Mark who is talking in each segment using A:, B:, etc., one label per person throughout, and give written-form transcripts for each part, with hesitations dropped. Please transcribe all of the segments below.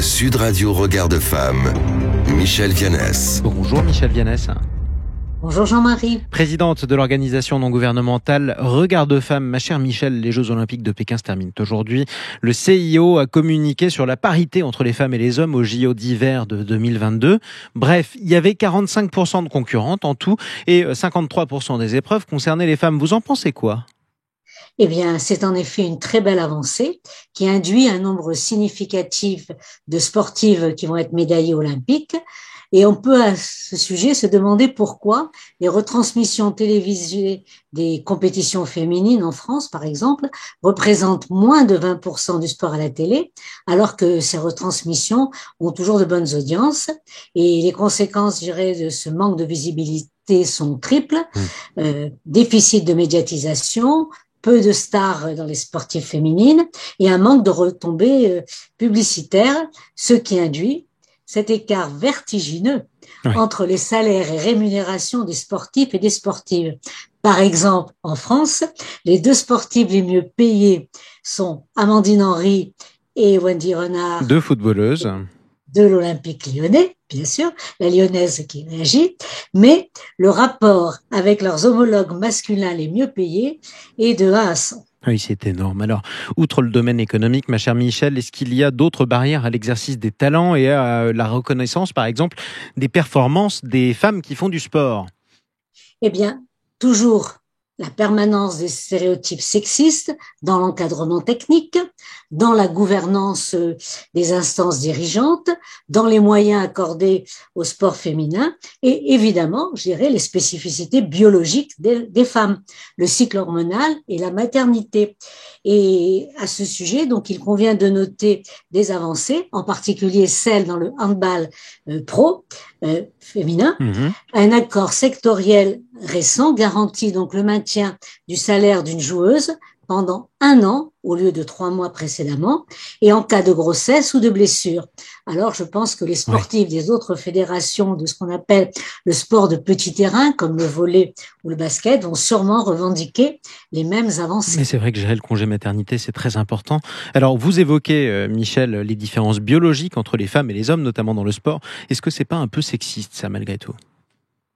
A: Sud Radio Regard de Femme, Michèle Vianès.
B: Bonjour Michèle Vianès.
C: Bonjour Jean-Marie.
B: Présidente de l'organisation non gouvernementale Regard de Femme. Ma chère Michèle, les Jeux Olympiques de Pékin se terminent aujourd'hui. Le CIO a communiqué sur la parité entre les femmes et les hommes aux JO d'hiver de 2022. Bref, il y avait 45% de concurrentes en tout et 53% des épreuves concernaient les femmes. Vous en pensez quoi ?
C: Eh bien, c'est en effet une très belle avancée qui induit un nombre significatif de sportives qui vont être médaillées olympiques. Et on peut à ce sujet se demander pourquoi les retransmissions télévisées des compétitions féminines en France, par exemple, représentent moins de 20% du sport à la télé, alors que ces retransmissions ont toujours de bonnes audiences. Et les conséquences, je dirais, de ce manque de visibilité sont triples. Déficit de médiatisation, peu de stars dans les sportives féminines et un manque de retombées publicitaires, ce qui induit cet écart vertigineux entre les salaires et rémunérations des sportifs et des sportives. Par exemple, en France, les deux sportives les mieux payées sont Amandine Henry et Wendy Renard.
B: Deux footballeuses.
C: De l'Olympique lyonnais, bien sûr, la lyonnaise qui réagit, mais le rapport avec leurs homologues masculins les mieux payés est de 1 à 100.
B: Oui, c'est énorme. Alors, outre le domaine économique, ma chère Michèle, est-ce qu'il y a d'autres barrières à l'exercice des talents et à la reconnaissance, par exemple, des performances des femmes qui font du sport ?
C: Eh bien, toujours la permanence des stéréotypes sexistes dans l'encadrement technique, dans la gouvernance des instances dirigeantes, dans les moyens accordés au sport féminin et évidemment, je dirais, les spécificités biologiques des femmes, le cycle hormonal et la maternité. Et à ce sujet, donc, il convient de noter des avancées, en particulier celles dans le handball pro féminin. Un accord sectoriel récent garantit donc le maintien du salaire d'une joueuse pendant 1 an au lieu de 3 mois précédemment et en cas de grossesse ou de blessure. Alors je pense que les sportifs des autres fédérations de ce qu'on appelle le sport de petit terrain comme le volley ou le basket vont sûrement revendiquer les mêmes avancées.
B: Mais c'est vrai que gérer le congé maternité, c'est très important. Alors vous évoquez, Michèle, les différences biologiques entre les femmes et les hommes, notamment dans le sport. Est-ce que c'est pas un peu sexiste ça malgré tout ?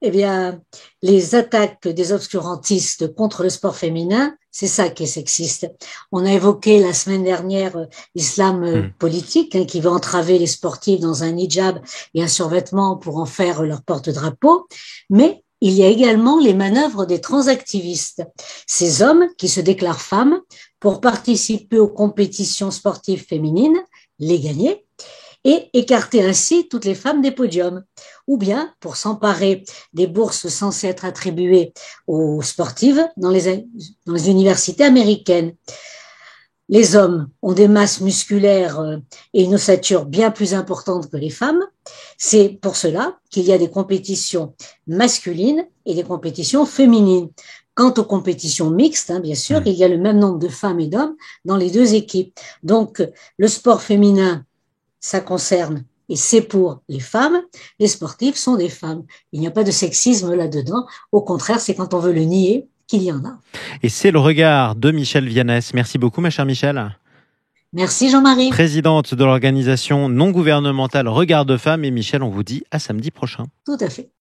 C: Eh bien, les attaques des obscurantistes contre le sport féminin, c'est ça qui est sexiste. On a évoqué la semaine dernière l'islam politique qui veut entraver les sportifs dans un hijab et un survêtement pour en faire leur porte-drapeau, mais il y a également les manœuvres des transactivistes, ces hommes qui se déclarent femmes pour participer aux compétitions sportives féminines, les gagner, et écarter ainsi toutes les femmes des podiums, ou bien pour s'emparer des bourses censées être attribuées aux sportives dans les universités américaines. Les hommes ont des masses musculaires et une ossature bien plus importante que les femmes. C'est pour cela qu'il y a des compétitions masculines et des compétitions féminines. Quant aux compétitions mixtes, bien sûr, il y a le même nombre de femmes et d'hommes dans les deux équipes. Donc, le sport féminin, ça concerne et c'est pour les femmes, les sportifs sont des femmes. Il n'y a pas de sexisme là-dedans. Au contraire, c'est quand on veut le nier qu'il y en a.
B: Et c'est le regard de Michèle Vianès. Merci beaucoup, ma chère Michèle.
C: Merci Jean-Marie.
B: Présidente de l'organisation non gouvernementale Regard de Femmes. Et Michèle, on vous dit à samedi prochain.
C: Tout à fait.